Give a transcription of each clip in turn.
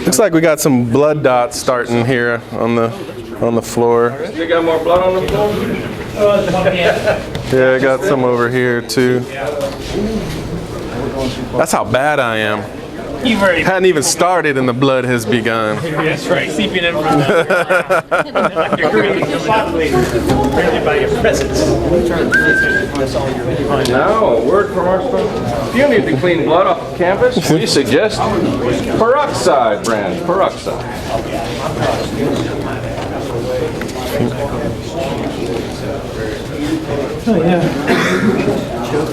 Looks like we got some blood dots starting here on the floor. You got more blood on the floor? Yeah, I got some over here too. That's how bad I am. Hadn't even started and the blood has begun. That's right, seeping in from the degree by your presence. No, word from our sponsor. If you need to clean blood off of campus, we suggest peroxide brand. Peroxide. Oh yeah.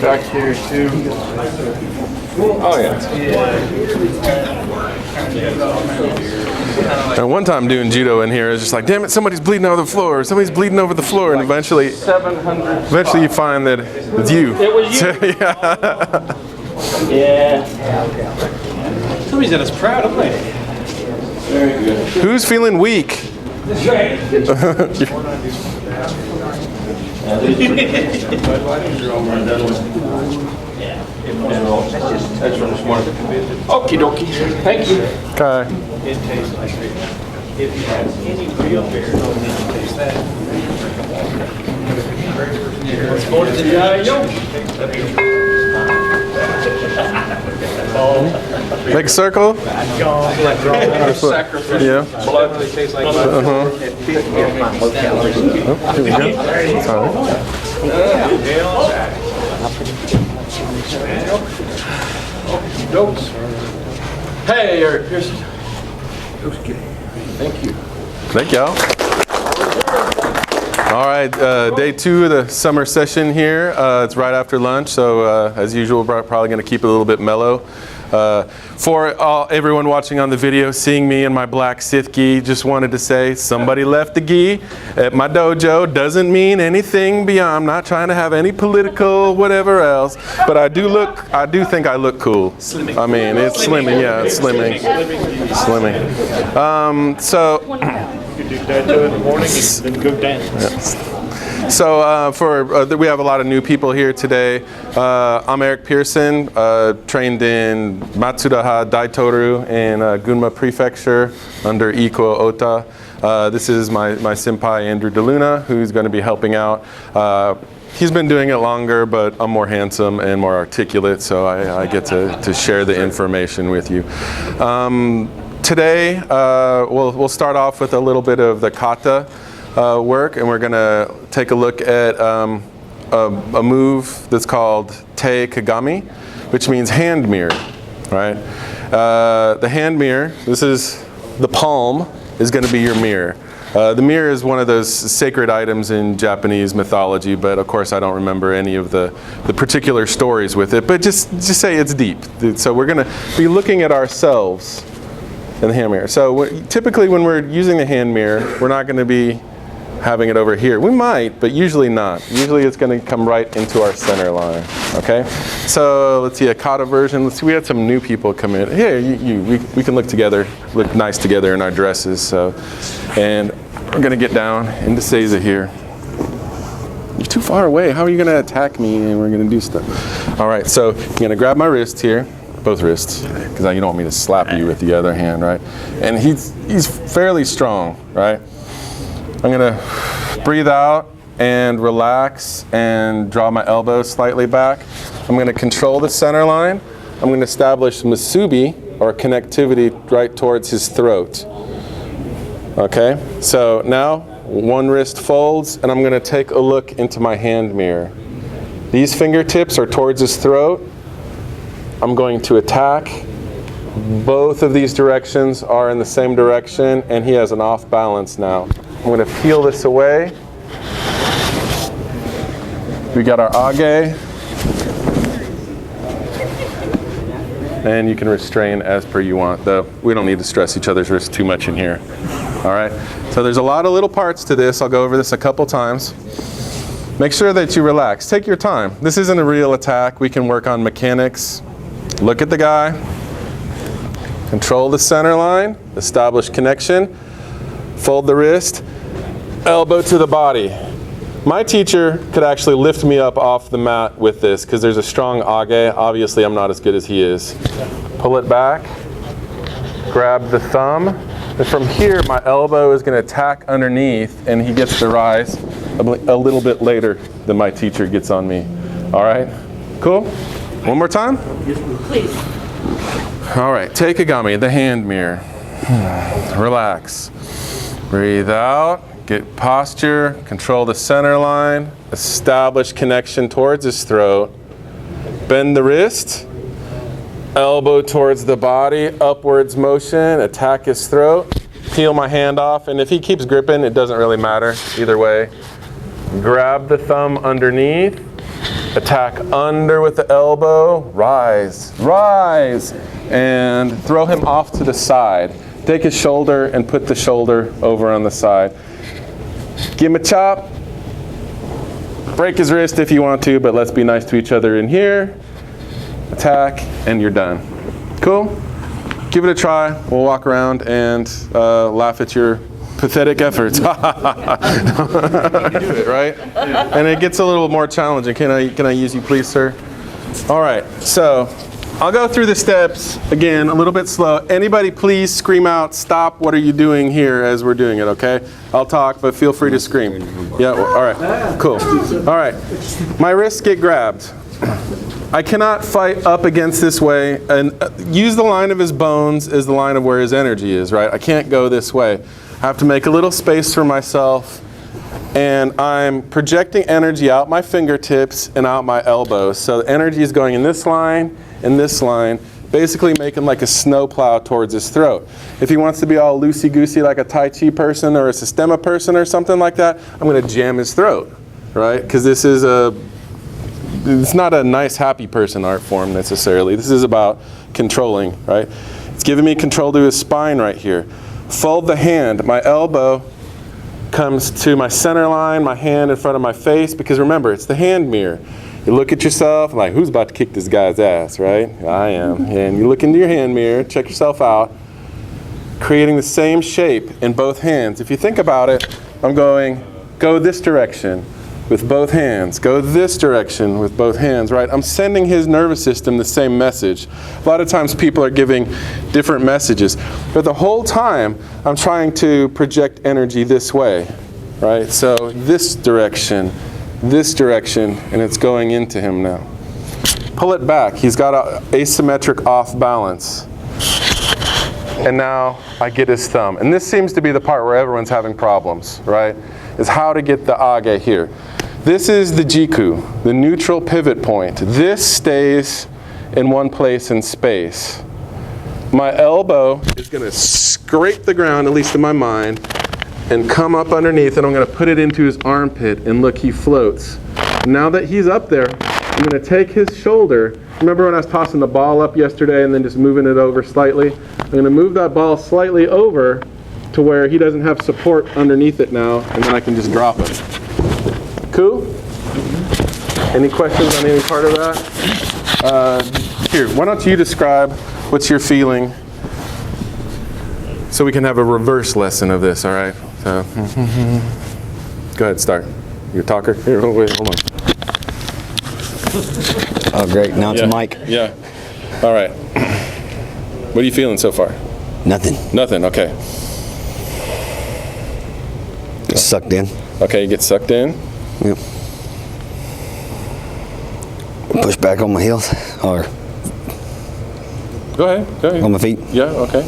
Back here too. Oh yeah. And one time doing judo in here, it's just like, damn it, somebody's bleeding over the floor. Somebody's bleeding over the floor, and eventually you find that it's you. It was you. Yeah. Somebody's that is proud of me. Very good. Who's feeling weak? That's right. That's from this morning. Okie dokie. Thank you. Okay. It tastes like it. If you have any real beer, then you taste that. Let's go to the Make a circle? Sacrificial Yeah. blood. They taste like blood. Uh-huh. Oh, here we go. Dose. Hey, Eric Pearson. Thank you. Thank y'all. All right, day 2 of the summer session here. It's right after lunch, so as usual, we're probably going to keep it a little bit mellow. For everyone watching on the video, seeing me in my black Sith gi, just wanted to say somebody left the gi at my dojo. Doesn't mean anything beyond. I'm not trying to have any political whatever else, but I do think I look cool. Slimming. I mean, it's slimming, yeah, it's slimming. Slimming. So. You do Daito in the morning and then go dance. Yes. So we have a lot of new people here today. I'm Eric Pearson, trained in Matsudaha Daito Ryu in Gunma Prefecture under Iko Ota. This is my senpai Andrew DeLuna, who's going to be helping out. He's been doing it longer, but I'm more handsome and more articulate, so I get to share the information with you. Today, we'll start off with a little bit of the kata work, and we're going to take a look at a move that's called Te Kagami, which means hand mirror, right? The hand mirror, this is the palm, is going to be your mirror. The mirror is one of those sacred items in Japanese mythology, but of course I don't remember any of the particular stories with it, but just say it's deep. So we're going to be looking at ourselves in the hand mirror. So typically when we're using the hand mirror, we're not going to be having it over here. We might, but usually not. Usually it's going to come right into our center line. Okay? So let's see a kata version. Let's see, we had some new people come in. Here, we can look together, look nice together in our dresses. So, and we're going to get down into Seiza here. You're too far away. How are you going to attack me and we're going to do stuff? All right, so I'm going to grab my wrist here. Both wrists, because you don't want me to slap you with the other hand, right? And he's fairly strong, right? I'm gonna breathe out and relax and draw my elbows slightly back. I'm gonna control the center line. I'm gonna establish musubi, or connectivity, right towards his throat. Okay, so now one wrist folds, and I'm gonna take a look into my hand mirror. These fingertips are towards his throat. I'm going to attack. Both of these directions are in the same direction, and he has an off balance now. I'm going to peel this away. We got our age. And you can restrain as per you want, though we don't need to stress each other's wrists too much in here. All right, so there's a lot of little parts to this. I'll go over this a couple times. Make sure that you relax. Take your time. This isn't a real attack. We can work on mechanics. Look at the guy, control the center line, establish connection, fold the wrist, elbow to the body. My teacher could actually lift me up off the mat with this because there's a strong age. Obviously, I'm not as good as he is. Pull it back, grab the thumb, and from here, my elbow is going to tack underneath, and he gets to rise a little bit later than my teacher gets on me. All right? Cool? One more time? Please. All right, Te Kagami, the hand mirror. Relax. Breathe out. Get posture, control the center line, establish connection towards his throat, bend the wrist, elbow towards the body, upwards motion, attack his throat, peel my hand off, and if he keeps gripping, it doesn't really matter either way. Grab the thumb underneath, attack under with the elbow, rise, rise, and throw him off to the side. Take his shoulder and put the shoulder over on the side. Give him a chop, break his wrist if you want to, but let's be nice to each other in here. Attack, and you're done. Cool? Give it a try. We'll walk around and laugh at your pathetic efforts. You do it, right? And it gets a little more challenging. Can I use you, please, sir? All right, so I'll go through the steps again, a little bit slow. Anybody please scream out, stop, what are you doing here as we're doing it, okay? I'll talk, but feel free to scream. Yeah, well, all right, cool. All right, my wrists get grabbed. I cannot fight up against this way and use the line of his bones as the line of where his energy is, right? I can't go this way. I have to make a little space for myself, and I'm projecting energy out my fingertips and out my elbows. So the energy is going in this line, basically making like a snowplow towards his throat. If he wants to be all loosey-goosey like a Tai Chi person or a Sistema person or something like that, I'm going to jam his throat, right? Because it's not a nice, happy person art form necessarily. This is about controlling, right? It's giving me control to his spine right here. Fold the hand. My elbow comes to my center line, my hand in front of my face, because remember, it's the hand mirror. You look at yourself, like, who's about to kick this guy's ass, right? I am. And you look into your hand mirror, check yourself out, creating the same shape in both hands. If you think about it, I'm going, go this direction with both hands, go this direction with both hands, right? I'm sending his nervous system the same message. A lot of times people are giving different messages, but the whole time I'm trying to project energy this way, right? So this direction, and it's going into him now. Pull it back. He's got an asymmetric off balance. And now I get his thumb. And this seems to be the part where everyone's having problems, right? Is how to get the age here. This is the jiku, the neutral pivot point. This stays in one place in space. My elbow is going to scrape the ground, at least in my mind, and come up underneath, and I'm going to put it into his armpit, and look, he floats. Now that he's up there, I'm going to take his shoulder. Remember when I was tossing the ball up yesterday and then just moving it over slightly? I'm going to move that ball slightly over to where he doesn't have support underneath it now, and then I can just drop it. Cool? Any questions on any part of that? Here, why don't you describe what's your feeling so we can have a reverse lesson of this, all right? So, go ahead, start. You're a talker? Here, wait, hold on. Oh, great. Now it's a mic. Yeah. All right. What are you feeling so far? Nothing. Nothing, okay. Sucked in. Okay, you get sucked in. Yep. Push back on my heels, or Go ahead. on my feet. Yeah, okay.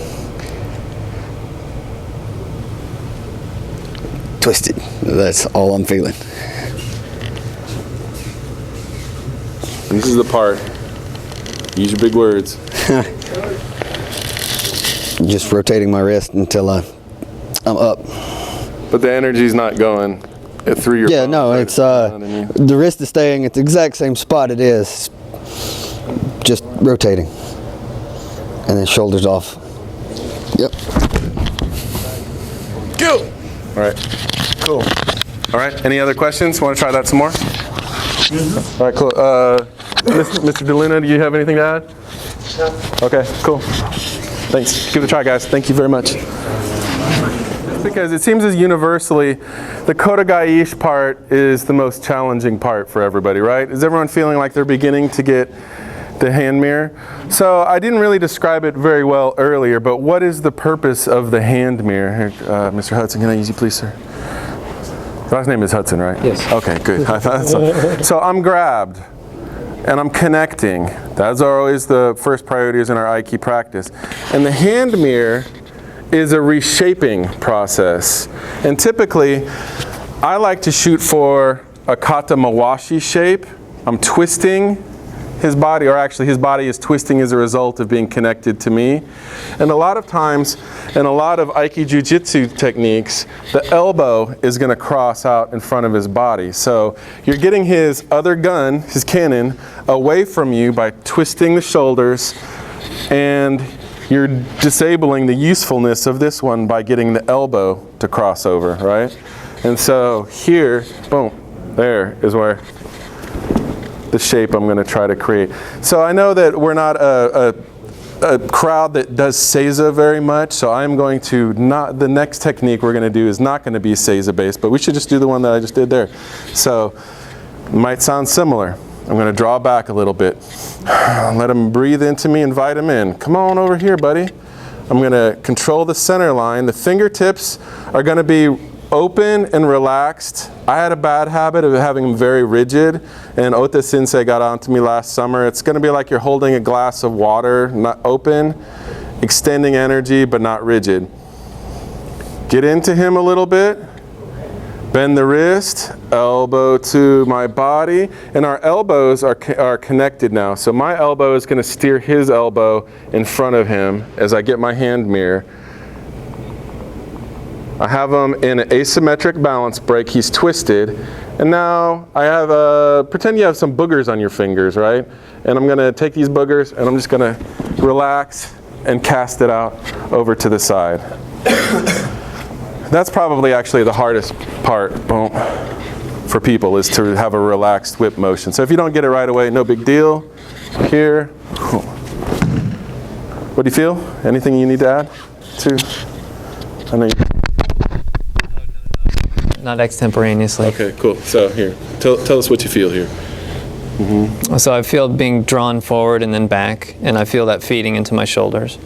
Twisted. That's all I'm feeling. This is the part. Use your big words. Just rotating my wrist until I'm up. But the energy's not going through your Yeah, bones, no, right? it's the wrist is staying at the exact same spot it is, just rotating, and then shoulders off. Yep. Go! All right. Cool. All right. Any other questions? Want to try that some more? All right. Cool. Mr. DeLuna, do you have anything to add? No. Okay. Cool. Thanks. Give it a try, guys. Thank you very much. because it seems as universally the Kodogai-ish part is the most challenging part for everybody, right? Is everyone feeling like they're beginning to get the hand mirror? So I didn't really describe it very well earlier, but what is the purpose of the hand mirror? Here, Mr. Hudson, can I use you please, sir? Your last name is Hudson, right? Yes. Okay, good. I thought so. So I'm grabbed and I'm connecting. Those are always the first priorities in our aiki practice. And the hand mirror is a reshaping process. And typically, I like to shoot for a Kata Mawashi shape. I'm twisting his body, or actually his body is twisting as a result of being connected to me. And a lot of times, in a lot of aiki jiujitsu techniques, the elbow is going to cross out in front of his body. So you're getting his other gun, his cannon, away from you by twisting the shoulders, and you're disabling the usefulness of this one by getting the elbow to cross over, right? And so here, boom, there is where the shape I'm going to try to create. So I know that we're not a crowd that does Seiza very much, so I'm going to not, the next technique we're going to do is not going to be Seiza based, but we should just do the one that I just did there. So it might sound similar. I'm going to draw back a little bit. Let him breathe into me, invite him in. Come on over here, buddy. I'm going to control the center line. The fingertips are going to be open and relaxed. I had a bad habit of having them very rigid, and Ota Sensei got on to me last summer. It's going to be like you're holding a glass of water, not open, extending energy, but not rigid. Get into him a little bit. Bend the wrist, elbow to my body, and our elbows are connected now. So my elbow is going to steer his elbow in front of him as I get my hand mirror. I have him in an asymmetric balance break. He's twisted. And now I have, pretend you have some boogers on your fingers, right? And I'm going to take these boogers and I'm just going to relax and cast it out over to the side. That's probably actually the hardest part for people, is to have a relaxed whip motion. So if you don't get it right away, no big deal. Here. What do you feel? Anything you need to add to? I know you. Not extemporaneously. Okay, cool. So here, tell us what you feel here. Mm-hmm. So I feel being drawn forward and then back, and I feel that feeding into my shoulders.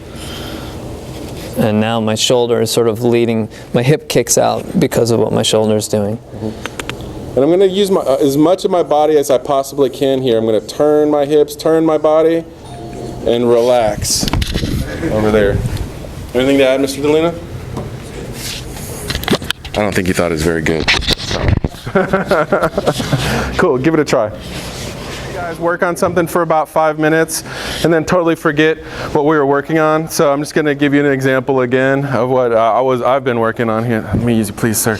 And now my shoulder is sort of leading, my hip kicks out because of what my shoulder is doing. Mm-hmm. And I'm going to use as much of my body as I possibly can here. I'm going to turn my hips, turn my body, and relax over there. Anything to add, Mr. Delina? I don't think he thought it was very good. Cool, give it a try. Guys, work on something for about 5 minutes and then totally forget what we were working on. So I'm just going to give you an example again of what I've been working on here. Let me use you, please, sir.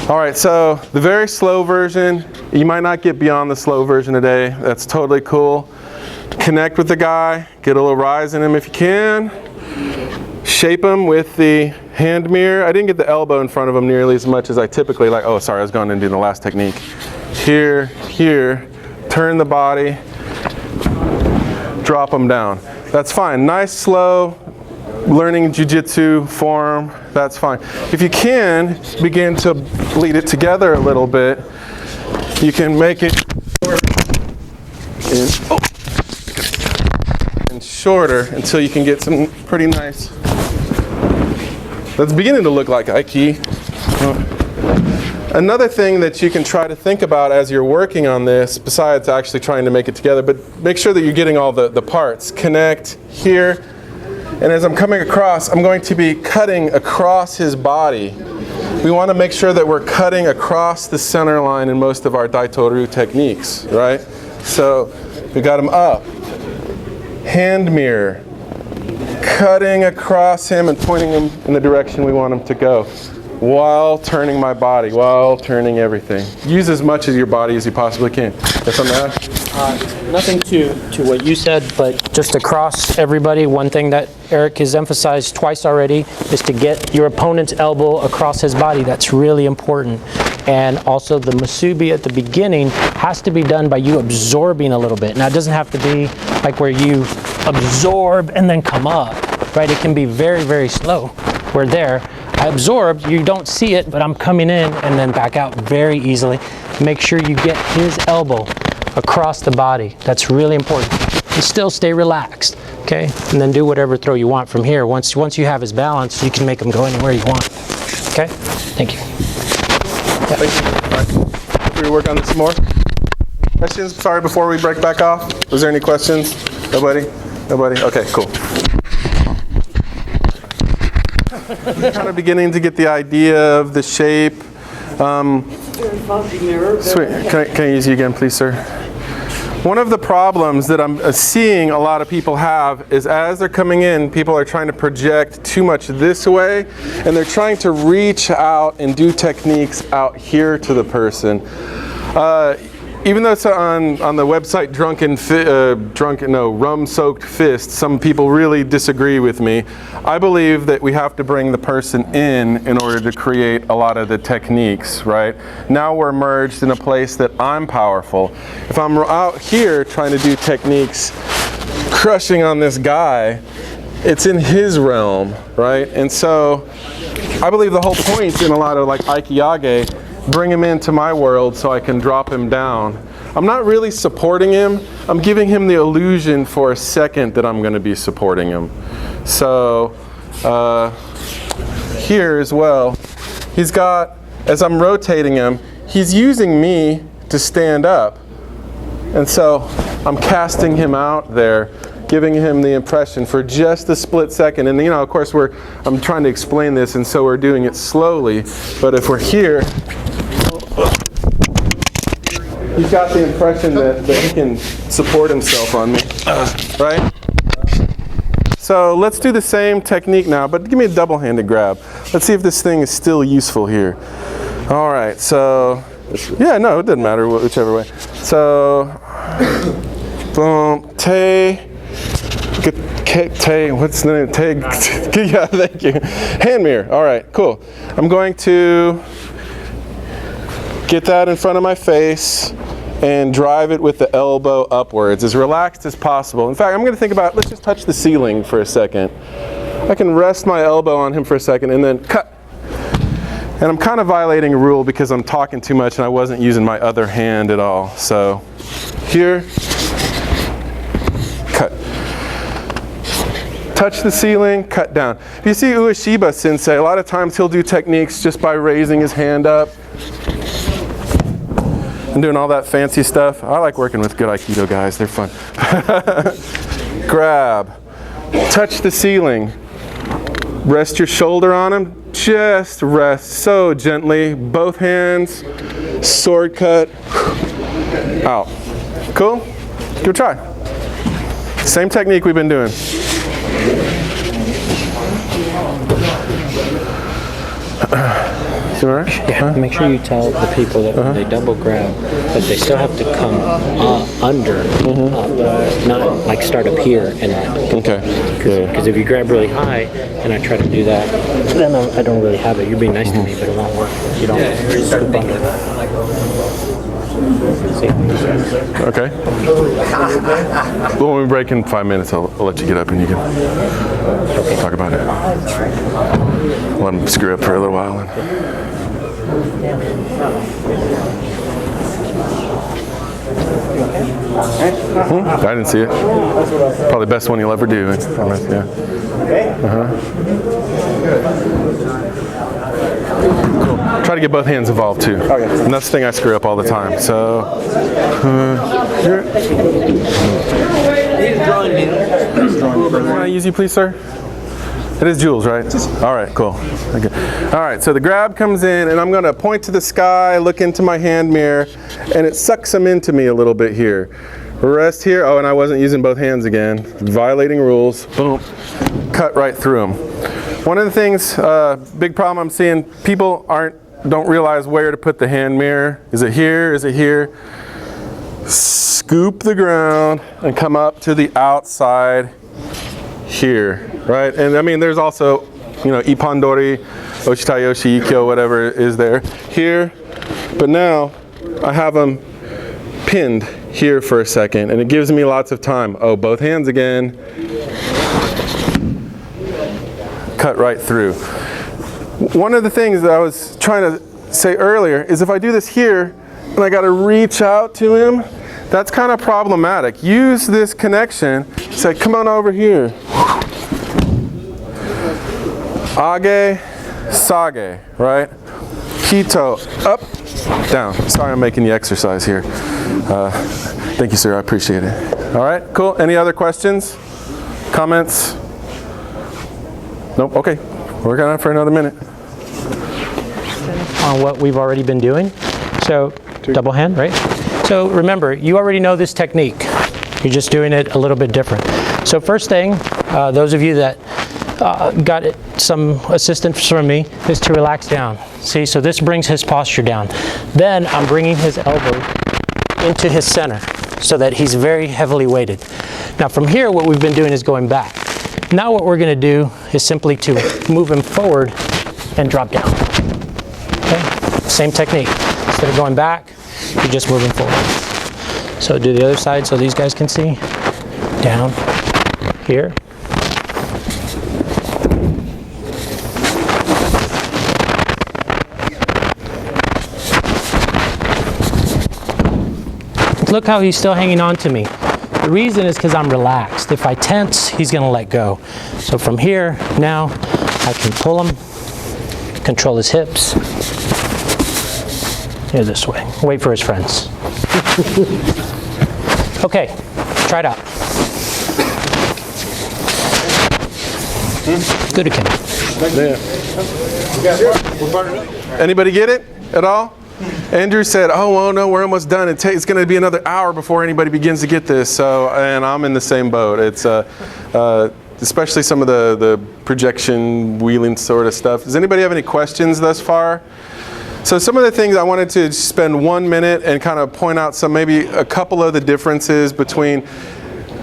All right, so the very slow version, you might not get beyond the slow version today. That's totally cool. Connect with the guy, get a little rise in him if you can. Shape him with the hand mirror. I didn't get the elbow in front of him nearly as much as I typically like. Oh, sorry, I was going into the last technique. Here, here. Turn the body, drop them down. That's fine. Nice, slow, learning jiu-jitsu form. That's fine. If you can, begin to bleed it together a little bit. You can make it and shorter until you can get some pretty nice. That's beginning to look like aiki. Another thing that you can try to think about as you're working on this, besides actually trying to make it together, but make sure that you're getting all the parts. Connect here, and as I'm coming across, I'm going to be cutting across his body. We want to make sure that we're cutting across the center line in most of our Daito Ryu techniques, right? So we got him up, hand mirror, cutting across him and pointing him in the direction we want him to go, while turning my body, while turning everything. Use as much of your body as you possibly can. There's something to add? Nothing to what you said, but just across everybody, one thing that Eric has emphasized twice already is to get your opponent's elbow across his body. That's really important. And also the musubi at the beginning has to be done by you absorbing a little bit. Now it doesn't have to be like where you absorb and then come up, right? It can be very, very slow. We're there. I absorb, you don't see it, but I'm coming in and then back out very easily. Make sure you get his elbow across the body. That's really important. And still stay relaxed, okay? And then do whatever throw you want from here. Once you have his balance, you can make him go anywhere you want. Okay? Thank you. Yeah. Thank you. All right. Can we work on this some more? Questions? Sorry, before we break back off. Was there any questions? Nobody? Nobody? Okay, cool. Kind of beginning to get the idea of the shape. Sweet. Can I use you again, please, sir? One of the problems that I'm seeing a lot of people have is as they're coming in, people are trying to project too much this way, and they're trying to reach out and do techniques out here to the person. Even though it's on the website Rum-Soaked Fist, some people really disagree with me. I believe that we have to bring the person in order to create a lot of the techniques, right? Now we're merged in a place that I'm powerful. If I'm out here trying to do techniques, crushing on this guy, it's in his realm, right? And so I believe the whole point in a lot of like Aikiage, bring him into my world so I can drop him down. I'm not really supporting him. I'm giving him the illusion for a second that I'm going to be supporting him. So here as well, he's got, as I'm rotating him, he's using me to stand up. And so I'm casting him out there, giving him the impression for just a split second. And of course I'm trying to explain this, and so we're doing it slowly. But if we're here, he's got the impression that he can support himself on me, right? So let's do the same technique now, but give me a double-handed grab. Let's see if this thing is still useful here. All right, so, yeah, no, it doesn't matter, whichever way. So, boom, Te, what's the name? Te, yeah, thank you. Hand mirror, all right, cool. I'm going to get that in front of my face and drive it with the elbow upwards, as relaxed as possible. In fact, I'm going to think about, let's just touch the ceiling for a second. I can rest my elbow on him for a second and then cut. And I'm kind of violating a rule because I'm talking too much and I wasn't using my other hand at all. So here, cut. Touch the ceiling, cut down. If you see Ueshiba Sensei, a lot of times he'll do techniques just by raising his hand up and doing all that fancy stuff. I like working with good Aikido guys, they're fun. Grab, touch the ceiling, rest your shoulder on him, just rest so gently, both hands, sword cut, out. Cool? Give it a try. Same technique we've been doing. Yeah, make sure you tell the people that when they double grab, that they still have to come under, not like start up here and Okay. Because if you grab really high and I try to do that, then I don't really have it. You're being nice to me, but it won't work. You don't scoop under. Okay. Well, when we break in 5 minutes, I'll let you get up and you can talk about it. Let him screw up for a little while. I didn't see it. Probably the best one you'll ever do. Yeah. Cool. Try to get both hands involved too. And that's the thing I screw up all the time. So, can I use you, please, sir? It is Jules, right? All right, cool. Okay. All right, so the grab comes in, and I'm going to point to the sky, look into my hand mirror, and it sucks them into me a little bit here. Rest here. Oh, and I wasn't using both hands again. Violating rules. Boom. Cut right through them. One of the things, big problem I'm seeing, people don't realize where to put the hand mirror. Is it here? Is it here? Scoop the ground and come up to the outside here, right? And I mean, there's also, Ippon-dori, Oshitayoshi, Ikkyo, whatever is there here. But now I have them pinned here for a second, and it gives me lots of time. Oh, both hands again. Cut right through. One of the things that I was trying to say earlier is if I do this here and I got to reach out to him, that's kind of problematic. Use this connection. Say, come on over here. Age, sage, right? Hito, up, down. Sorry I'm making you exercise here. Thank you, sir. I appreciate it. All right, cool. Any other questions? Comments? Nope. Okay. We're going on for another minute. On what we've already been doing. So double hand, right? So remember, you already know this technique. You're just doing it a little bit different. So first thing, those of you that got some assistance from me, is to relax down. See, so this brings his posture down. Then I'm bringing his elbow into his center so that he's very heavily weighted. Now from here, what we've been doing is going back. Now what we're going to do is simply to move him forward and drop down. Okay? Same technique. Instead of going back, you're just moving forward. So do the other side so these guys can see. Down, here. Look how he's still hanging on to me. The reason is because I'm relaxed. If I tense, he's going to let go. So from here, now, I can pull him, control his hips. Here this way. Wait for his friends. Okay, try it out. Good again. Anybody get it at all? Andrew said, oh, well, no, we're almost done. It's going to be another hour before anybody begins to get this. So, and I'm in the same boat. It's especially some of the projection, wheeling sort of stuff. Does anybody have any questions thus far? So some of the things I wanted to spend 1 minute and kind of point out some, maybe a couple of the differences between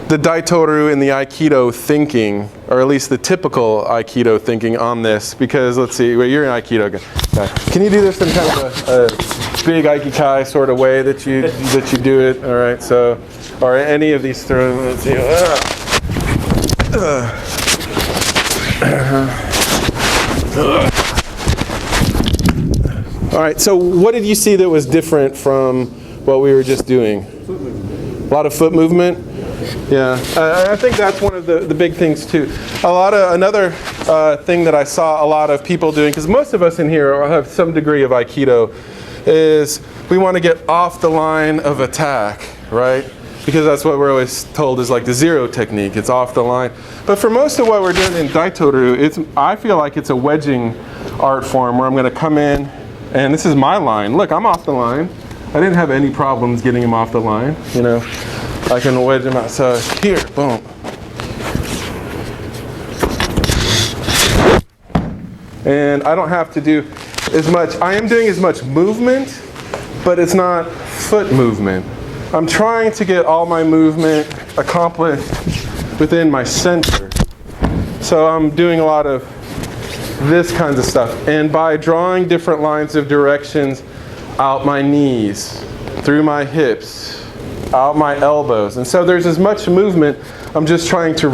the Daito Ryu and the Aikido thinking, or at least the typical Aikido thinking on this, because let's see, well, you're an Aikido guy. Can you do this in kind of a big Aikikai sort of way that you do it? All right, so, or any of these throws, let's see. All right, so what did you see that was different from what we were just doing? A lot of foot movement? Yeah, I think that's one of the big things too. Another thing that I saw a lot of people doing, because most of us in here have some degree of Aikido, is we want to get off the line of attack, right? Because that's what we're always told is like the zero technique. It's off the line. But for most of what we're doing in Daito Ryu, I feel like it's a wedging art form where I'm going to come in, and this is my line. Look, I'm off the line. I didn't have any problems getting him off the line, you know. I can wedge him out. So here, boom. And I don't have to do as much. I am doing as much movement, but it's not foot movement. I'm trying to get all my movement accomplished within my center. So I'm doing a lot of this kinds of stuff. And by drawing different lines of directions out my knees, through my hips, out my elbows. And so there's as much movement. I'm just trying to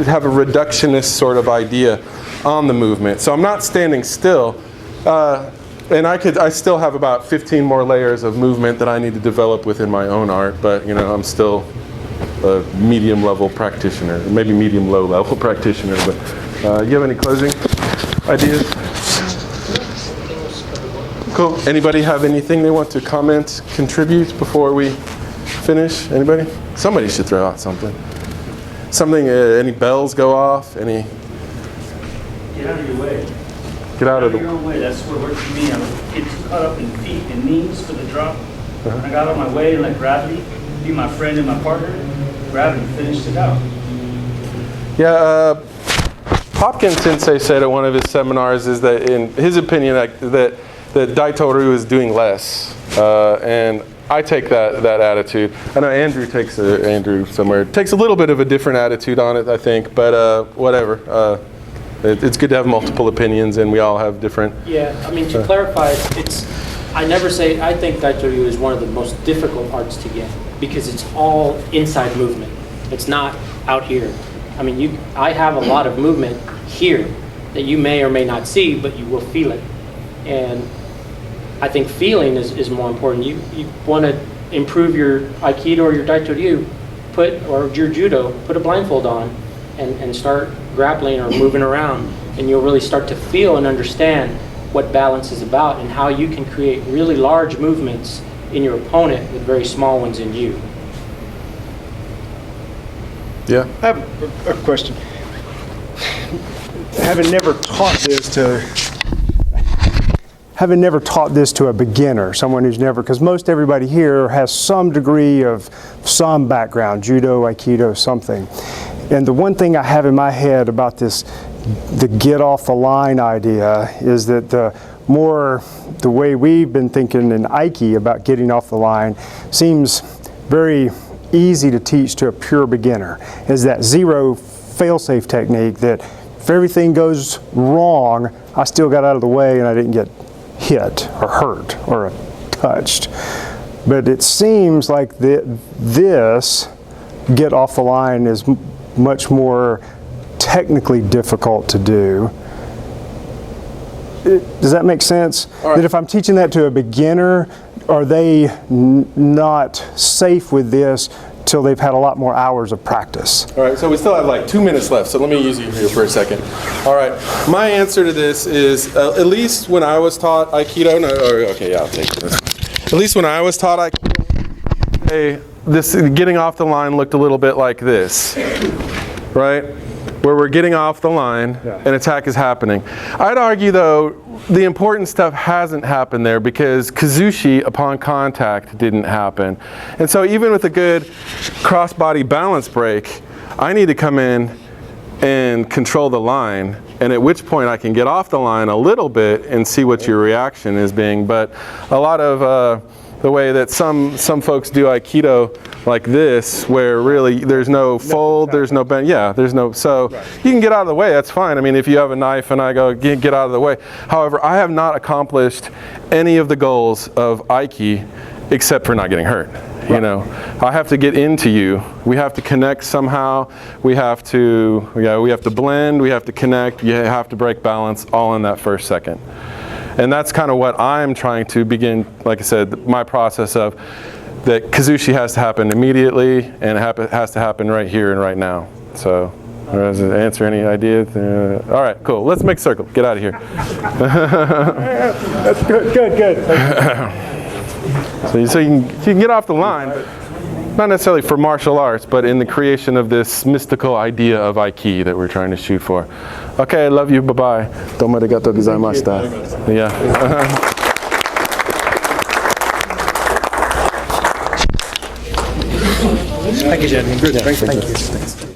have a reductionist sort of idea on the movement. So I'm not standing still. And I still have about 15 more layers of movement that I need to develop within my own art, but you know, I'm still a medium level practitioner, maybe medium low level practitioner. But you have any closing ideas? Cool. Anybody have anything they want to comment, contribute before we finish? Anybody? Somebody should throw out something. Something, any bells go off? Any? Get out of your way. Get out of the your own way. That's what works for me. I get too caught up in feet and knees for the drop. When I got on my way and let gravity be my friend and my partner, gravity finished it out. Yeah, Hopkins Sensei said at one of his seminars is that in his opinion that Daito Ryu is doing less, and I take that attitude. I know Andrew takes a little bit of a different attitude on it, I think, but whatever. It's good to have multiple opinions, and we all have different. Yeah, I mean, to clarify, I never say, I think Daito Ryu is one of the most difficult arts to get because it's all inside movement. It's not out here. I mean, I have a lot of movement here, that you may or may not see, but you will feel it. And I think feeling is more important. You want to improve your Aikido or your Daito Ryu, or your Judo, put a blindfold on and start grappling or moving around, and you'll really start to feel and understand what balance is about and how you can create really large movements in your opponent with very small ones in you. Yeah. I have a question. Having never taught this to a beginner, someone who's never, because most everybody here has some degree of some background, judo, aikido, something. And the one thing I have in my head about this, the get off the line idea, is that the way we've been thinking in aiki about getting off the line seems very easy to teach to a pure beginner, is that zero fail-safe technique that if everything goes wrong, I still got out of the way and I didn't get hit or hurt or touched. But it seems like this get off the line is much more technically difficult to do. Does that make sense? Right. That if I'm teaching that to a beginner, are they not safe with this till they've had a lot more hours of practice? All right, so we still have like 2 minutes left, so let me use you here for a second. All right, my answer to this is, at least when I was taught Aikido, I'll take this. At least when I was taught Aikido, this getting off the line looked a little bit like this, right? Where we're getting off the line, an attack is happening. I'd argue, though, the important stuff hasn't happened there because kazushi upon contact didn't happen. And so even with a good cross-body balance break, I need to come in and control the line, and at which point I can get off the line a little bit and see what your reaction is being. But a lot of the way that some folks do Aikido like this, where really there's no fold, there's no bend, there's no, so you can get out of the way, that's fine. I mean, if you have a knife and I go, get out of the way. However, I have not accomplished any of the goals of Aiki except for not getting hurt. You know, I have to get into you. We have to connect somehow. We have to blend, we have to connect, you have to break balance all in that first second. And that's kind of what I'm trying to begin, like I said, my process of that kazushi has to happen immediately and it has to happen right here and right now. So, does it answer any ideas? All right, cool. Let's make a circle. Get out of here. That's good. So you can get off the line, not necessarily for martial arts, but in the creation of this mystical idea of aiki that we're trying to shoot for. Okay, I love you. Bye-bye. Domo arigatou gozaimashita. Yeah. Thank you, Jenny. Good. Thank you.